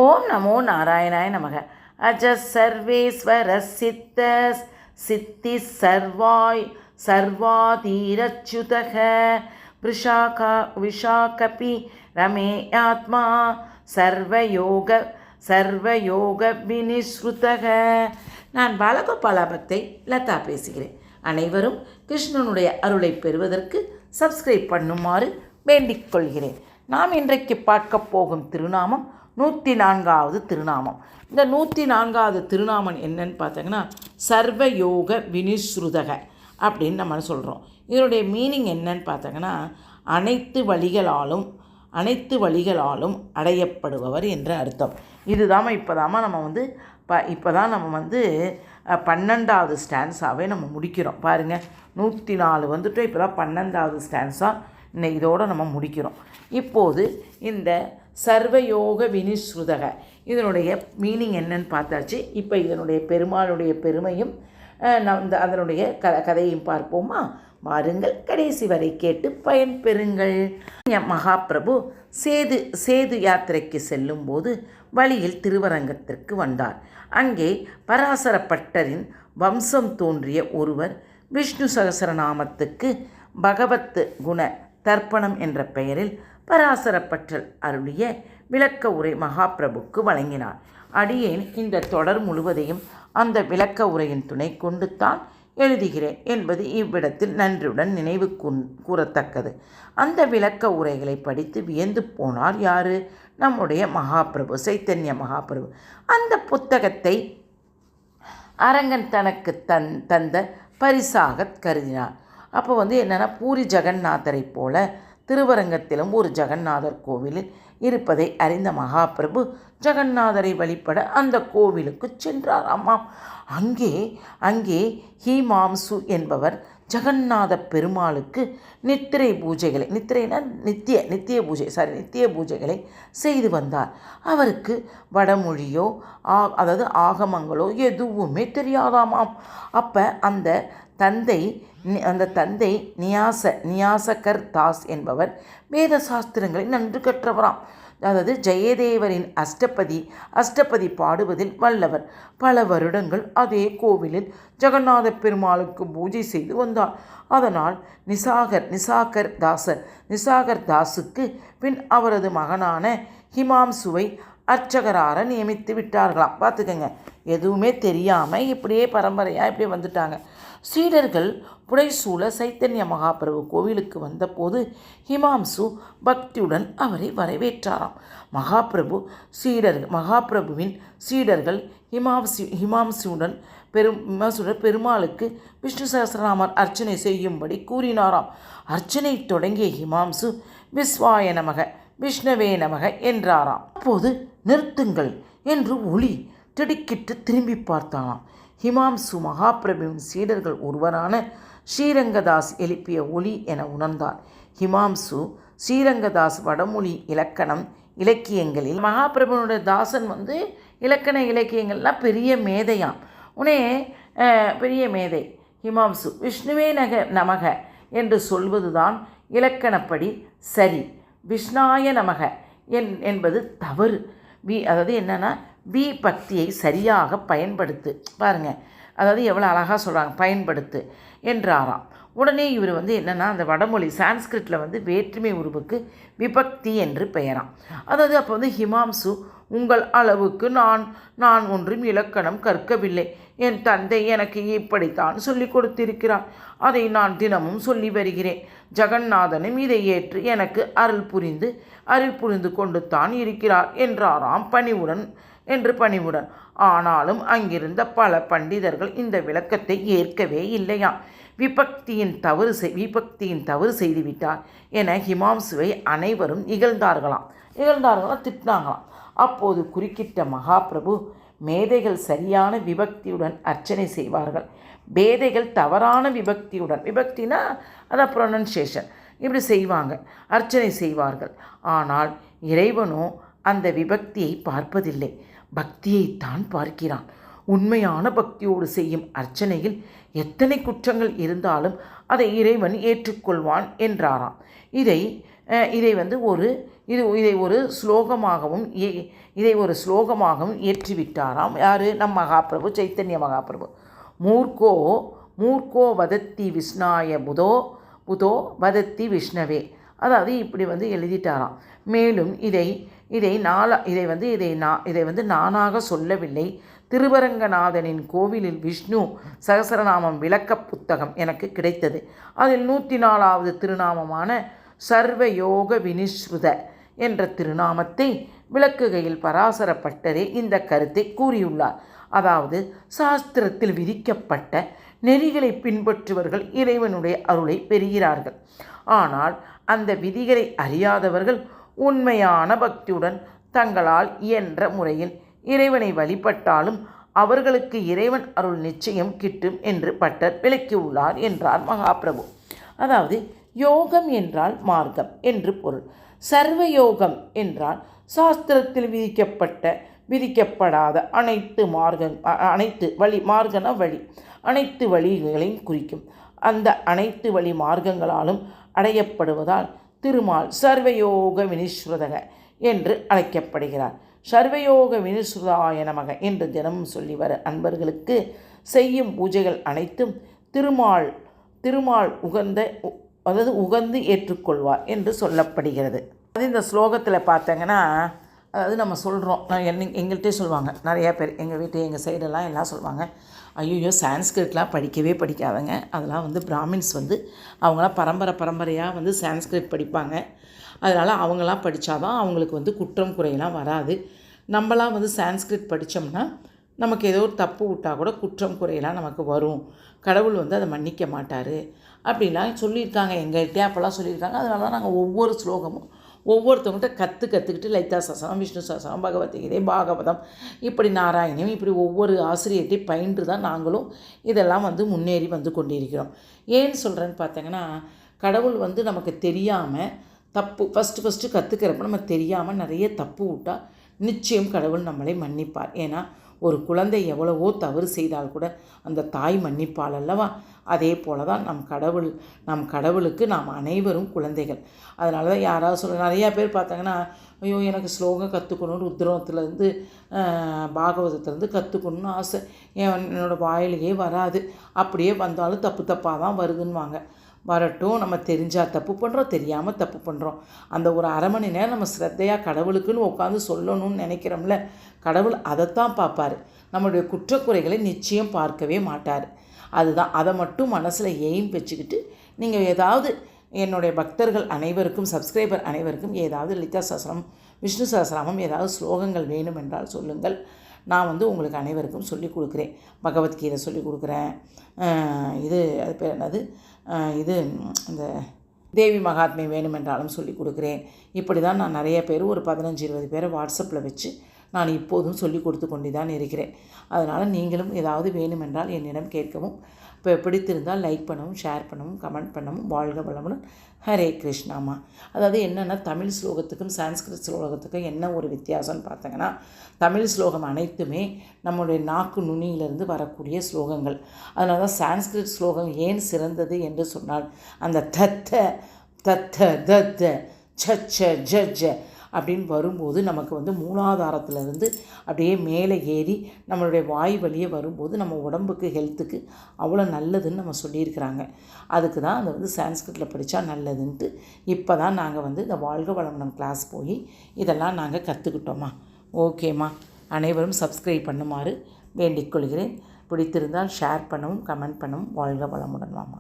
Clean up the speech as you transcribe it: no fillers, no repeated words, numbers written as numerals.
ஓம் நமோ நாராயணாய நமக. அஜ சர்வேஸ்வர சித்த சித்தி சர்வாய் சர்வாதீரச்சுதக விஷாகபி ரமேயாத்மா சர்வயோக வினிஸ்ருதக. நான் பாலகோபால பக்தை லதா பேசுகிறேன். அனைவரும் கிருஷ்ணனுடைய அருளை பெறுவதற்கு சப்ஸ்கிரைப் பண்ணுமாறு வேண்டிக் கொள்கிறேன். நாம் இன்றைக்கு பார்க்க போகும் திருநாமம் 104வது திருநாமம். இந்த 104வது திருநாமம் என்னன்னு பார்த்தீங்கன்னா சர்வயோக வினிஸ்ருதக அப்படின்னு நம்ம சொல்கிறோம். இதனுடைய மீனிங் என்னன்னு பார்த்தீங்கன்னா அனைத்து வழிகளாலும் அடையப்படுபவர் என்ற அர்த்தம். இதுதான் இப்போ தான் நம்ம 12வது ஸ்டான்ஸாகவே நம்ம முடிக்கிறோம். பாருங்கள், 104 வந்துட்டு இப்போ தான் 12வது ஸ்டான்ஸாக இதோடு நம்ம முடிக்கிறோம். இப்போது இந்த சர்வயோக வினிஸ்ருதக இதனுடைய மீனிங் என்னன்னு பார்த்தாச்சு. இப்போ இதனுடைய பெருமாளுடைய பெருமையும் அதனுடைய கதையும் பார்ப்போமா? வாருங்கள், கடைசி வரை கேட்டு பயன்பெறுங்கள். மகாபிரபு சேது யாத்திரைக்கு செல்லும்போது வழியில் திருவரங்கத்திற்கு வந்தார். அங்கே பராசர பட்டரின் வம்சம் தோன்றிய ஒருவர் விஷ்ணு சகசரநாமத்துக்கு பகவத் குண தர்ப்பணம் என்ற பெயரில் பராசர பட்டர் அருளிய விளக்க உரை மகாபிரபுக்கு வழங்கினார். அடியேன் இந்த தொடர் முழுவதையும் அந்த விளக்க உரையின் துணை கொண்டு தான் எழுதுகிறேன் என்பது இவ்விடத்தில் நன்றியுடன் நினைவு கூறத்தக்கது. அந்த விளக்க உரைகளை படித்து வியந்து போனார் யாரு? நம்முடைய மகாபிரபு, சைத்தன்ய மகாபிரபு. அந்த புத்தகத்தை அரங்கன் தனக்கு தந்த பரிசாக கருதினார். அப்போ என்னென்னா, பூரி ஜெகநாதரை போல திருவரங்கத்திலும் ஒரு ஜெகநாதர் கோவிலில் இருப்பதை அறிந்த மகாபிரபு ஜெகநாதரை வழிபட அந்த கோவிலுக்கு சென்றார். ஆமாம், அங்கே ஹீமாம்சு என்பவர் ஜெகநாத பெருமாளுக்கு நித்திய பூஜைகளை செய்து வந்தார். அவருக்கு வடமொழியோ அதாவது ஆகமங்களோ எதுவுமே தெரியாதாமாம். அப்போ அந்த தந்தை நியாசகர் தாஸ் என்பவர் வேத சாஸ்திரங்களை நன்கு கற்றவராம். அதாவது ஜெயதேவரின் அஷ்டபதி பாடுவதில் வல்லவர். பல வருடங்கள் அதே கோவிலில் ஜெகநாத பெருமாளுக்கு பூஜை செய்து வந்தார். அதனால் நிசாகர் தாஸுக்கு பின் அவரது மகனான ஹிமாம்சுவை அர்ச்சகராக நியமித்து விட்டார்களாம். பார்த்துக்கங்க, எதுவுமே தெரியாமல் இப்படியே பரம்பரையாக இப்படியே வந்துட்டாங்க. சீடர்கள் புடைசூழ சைத்தன்ய மகாபிரபு கோவிலுக்கு வந்தபோது ஹிமாம்சு பக்தியுடன் அவரை வரவேற்றாராம். மகாபிரபுவின் சீடர்கள் ஹிமாம்சுடன் பெருமாளுக்கு விஷ்ணு சகஸ்ரநாமர் அர்ச்சனை செய்யும்படி கூறினாராம். அர்ச்சனை தொடங்கிய ஹிமாம்சு விஸ்வாய நமக விஷ்ணவே நமக என்றாராம். அப்போது நிறுத்துங்கள் என்று ஒளி திடுக்கிட்டு திரும்பி பார்த்தானாம். ஹிமாம்சு மகாபிரபுவின் சீடர்கள் ஒருவரான ஸ்ரீரங்கதாஸ் எழுப்பிய ஒளி என உணர்ந்தார். ஹிமாம்சு ஸ்ரீரங்கதாஸ் வடமொழி இலக்கியங்களில் மகாபிரபுனுடைய தாசன் இலக்கியங்கள்லாம் பெரிய மேதையாம். பெரிய மேதை ஹிமாம்சு விஷ்ணுவே நமக என்று சொல்வதுதான் இலக்கணப்படி சரி. விஷ்ணாய நமக என்பது தவறு. அதாவது என்னென்னா, பக்தியை சரியாக பயன்படுத்து. பாருங்கள், அதாவது எவ்வளோ அழகாக சொல்கிறாங்க, பயன்படுத்து என்றாராம். உடனே இவர் என்னென்னா, அந்த வடமொழி சான்ஸ்கிரிட்டில் வேற்றுமை உருவுக்கு விபக்தி என்று பெயராம். அதாவது அப்போ ஹிமாம்சு, உங்கள் அளவுக்கு நான் ஒன்றும் இலக்கணம் கற்கவில்லை. என் தந்தை எனக்கு இப்படித்தான் சொல்லி கொடுத்திருக்கிறார். அதை நான் தினமும் சொல்லி வருகிறேன். ஜெகநாதனும் இதை ஏற்று எனக்கு அருள் புரிந்து கொண்டு தான் இருக்கிறார் என்றாராம் பணிவுடன். ஆனாலும் அங்கிருந்த பல பண்டிதர்கள் இந்த விளக்கத்தை ஏற்கவே இல்லையாம். விபக்தியின் தவறு செய்துவிட்டார் என ஹிமாம்சுவை அனைவரும் இகழ்ந்தார்களாம், திட்டினாங்களாம். அப்போது குறுக்கிட்ட மகாபிரபு, மேதைகள் சரியான விபக்தியுடன் அர்ச்சனை செய்வார்கள், பேதைகள் தவறான விபக்தினா அதான் ப்ரொனன்சியேஷன், இப்படி செய்வாங்க, அர்ச்சனை செய்வார்கள். ஆனால் இறைவனோ அந்த விபக்தியை பார்ப்பதில்லை, பக்தியைத்தான் பார்க்கிறான். உண்மையான பக்தியோடு செய்யும் அர்ச்சனையில் எத்தனை குற்றங்கள் இருந்தாலும் அதை இறைவன் ஏற்றுக்கொள்வான் என்றாராம். இதை ஒரு இதை ஒரு ஸ்லோகமாகவும் இயற்றிவிட்டாராம். யார்? நம் மகாபிரபு சைத்தன்ய மகாபிரபு. மூர்க்கோ வதத்தி விஷ்ணாய புதோ வதத்தி விஷ்ணவே. அதாவது இப்படி எழுதிட்டாராம். மேலும் இதை நானாக சொல்லவில்லை. திருவரங்கநாதனின் கோவிலில் விஷ்ணு சகசரநாமம் விளக்க புத்தகம் எனக்கு கிடைத்தது. அதில் 104வது திருநாமமான சர்வயோக வினிஸ்ருத என்ற திருநாமத்தை விளக்குகையில் பராசர பட்டரே இந்த கருத்தை கூறியுள்ளார். அதாவது சாஸ்திரத்தில் விதிக்கப்பட்ட நெறிகளை பின்பற்றுவர்கள் இறைவனுடைய அருளை பெறுகிறார்கள். ஆனால் அந்த விதிகளை அறியாதவர்கள் உண்மையான பக்தியுடன் தங்களால் இயன்ற முறையில் இறைவனை வழிபட்டாலும் அவர்களுக்கு இறைவன் அருள் நிச்சயம் கிட்டும் என்று பட்டர் விளக்கியுள்ளார் என்றார் மகாபிரபு. அதாவது யோகம் என்றால் மார்க்கம் என்று பொருள். சர்வயோகம் என்றால் சாஸ்திரத்தில் விதிக்கப்படாத அனைத்து வழிகளையும் குறிக்கும். அந்த அனைத்து வழி மார்க்கங்களாலும் அடையப்படுவதால் திருமால் சர்வயோக வினிஸ்ருதக என்று அழைக்கப்படுகிறார். சர்வயோக வினிஸ்ருதாய நமக என்று தினமும் சொல்லி வர அன்பர்களுக்கு செய்யும் பூஜைகள் அனைத்தும் திருமால் உகந்து ஏற்றுக்கொள்வார் என்று சொல்லப்படுகிறது. அது இந்த ஸ்லோகத்தில் பார்த்தீங்கன்னா, அதாவது நம்ம சொல்கிறோம், எங்கள்கிட்டே சொல்லுவாங்க நிறையா பேர், எங்கள் வீட்டு எங்கள் சைடெல்லாம் எல்லாம் சொல்லுவாங்க, ஐயோ சான்ஸ்கிரிட்லாம் படிக்கவே படிக்காதங்க, அதெல்லாம் பிராமின்ஸ் அவங்களாம் பரம்பரையாக சான்ஸ்கிரிட் படிப்பாங்க, அதனால் அவங்களாம் படித்தாதான் அவங்களுக்கு குற்றம் குறையெல்லாம் வராது. நம்மளாம் சான்ஸ்கிரிட் படித்தோம்னா நமக்கு ஏதோ ஒரு தப்பு விட்டால் கூட குற்றம் குறையெல்லாம் நமக்கு வரும், கடவுள் அதை மன்னிக்க மாட்டார் அப்படின்லாம் சொல்லியிருக்காங்க. எங்கள்கிட்டே அப்போல்லாம் சொல்லியிருக்காங்க. அதனால தான் நாங்கள் ஒவ்வொரு ஸ்லோகமும் ஒவ்வொருத்தவங்கள்ட்ட கற்றுக்கிட்டு லலிதா சஹஸ்ரநாமம், விஷ்ணு சஹஸ்ரநாமம், பகவத்கீதை, பாகவதம், இப்படி நாராயணியம், இப்படி ஒவ்வொரு ஆசிரியர்கிட்டையும் பயின்று தான் நாங்களும் இதெல்லாம் முன்னேறி கொண்டிருக்கிறோம். ஏன்னு சொல்கிறேன்னு பார்த்தீங்கன்னா, கடவுள் நமக்கு தெரியாமல் தப்பு ஃபஸ்ட்டு கற்றுக்கிறப்ப நம்ம தெரியாமல் நிறைய தப்பு விட்டால் நிச்சயம் கடவுள் நம்மளை மன்னிப்பார். ஏன்னா ஒரு குழந்தை எவ்வளவோ தவறு செய்தால் கூட அந்த தாய் மன்னிப்பாள் அல்லவா? அதே போல தான் நம் கடவுளுக்கு நாம் அனைவரும் குழந்தைகள். அதனால தான் யாராவது நிறையா பேர் பார்த்தாங்கன்னா, ஐயோ எனக்கு ஸ்லோகம் கற்றுக்கணும், ருத்ரத்துலேருந்து பாகவதத்துலேருந்து கற்றுக்கணுன்னு ஆசை, என்னோடய வாயிலேயே வராது, அப்படியே வந்தாலும் தப்பாக தான் வருதுன்னுவாங்க. வரட்டும், நம்ம தெரிஞ்சால் தப்பு பண்ணுறோம், தெரியாமல் தப்பு பண்ணுறோம். அந்த ஒரு அரை மணி நேரம் நம்ம ஸ்ரத்தையாக கடவுளுக்குன்னு உட்காந்து சொல்லணும்னு நினைக்கிறோம்ல, கடவுள் அதைத்தான் பார்ப்பார். நம்மளுடைய குற்றக்குறைகளை நிச்சயம் பார்க்கவே மாட்டார். அதுதான், அதை மட்டும் மனசில் எய்ம் வச்சுக்கிட்டு நீங்கள் ஏதாவது என்னுடைய பக்தர்கள் அனைவருக்கும், சப்ஸ்கிரைபர் அனைவருக்கும் ஏதாவது லலிதா சஹஸ்ரநாமம், விஷ்ணு சஹஸ்ரநாமம் ஏதாவது ஸ்லோகங்கள் வேணும் என்றால் சொல்லுங்கள். நான் உங்களுக்கு அனைவருக்கும் சொல்லிக் கொடுக்குறேன். பகவத்கீதை சொல்லிக் கொடுக்குறேன். அது பேர் என்னது, இந்த தேவி மகாத்மை வேணுமென்றாலும் சொல்லிக் கொடுக்குறேன். இப்படி தான் நான் நிறைய பேர், ஒரு 15-20 பேரை வாட்ஸ்அப்பில் வச்சு நான் இப்போதும் சொல்லிக் கொடுத்து கொண்டு தான் இருக்கிறேன். அதனால் நீங்களும் ஏதாவது வேணுமென்றால் என்னிடம் கேட்கவும், இப்போ பிடித்திருந்தால் லைக் பண்ணவும், ஷேர் பண்ணவும், கமெண்ட் பண்ணவும். வாழ்க வளமுடன். ஹரே கிருஷ்ணாமா. அதாவது என்னென்னா, தமிழ் ஸ்லோகத்துக்கும் சான்ஸ்கிரிட் ஸ்லோகத்துக்கும் என்ன ஒரு வித்தியாசம்னு பார்த்தீங்கன்னா, தமிழ் ஸ்லோகம் அனைத்துமே நம்முடைய நாக்கு நுனியிலிருந்து வரக்கூடிய ஸ்லோகங்கள். அதனால தான் சான்ஸ்கிரிட் ஸ்லோகம் ஏன் சிறந்தது என்று சொன்னால், அந்த தத்த சச்ச ஜஜ அப்படின்னு வரும்போது நமக்கு மூலாதாரத்திலிருந்து அப்படியே மேலே ஏறி நம்மளுடைய வாய் வழியே வரும்போது நம்ம உடம்புக்கு ஹெல்த்துக்கு அவ்வளோ நல்லதுன்னு நம்ம சொல்லியிருக்கிறாங்க. அதுக்கு தான் அதை சான்ஸ்கிரிட்டில் படித்தா நல்லதுன்ட்டு இப்போ தான் நாங்கள் இந்த வாழ்க வளமுடன் கிளாஸ் போய் இதெல்லாம் நாங்கள் கற்றுக்கிட்டோம்மா. ஓகேம்மா, அனைவரும் சப்ஸ்கிரைப் பண்ணுமாறு வேண்டிக் கொள்கிறேன். பிடித்திருந்தால் ஷேர் பண்ணவும், கமெண்ட் பண்ணவும். வாழ்க வளமுடன் வாமா.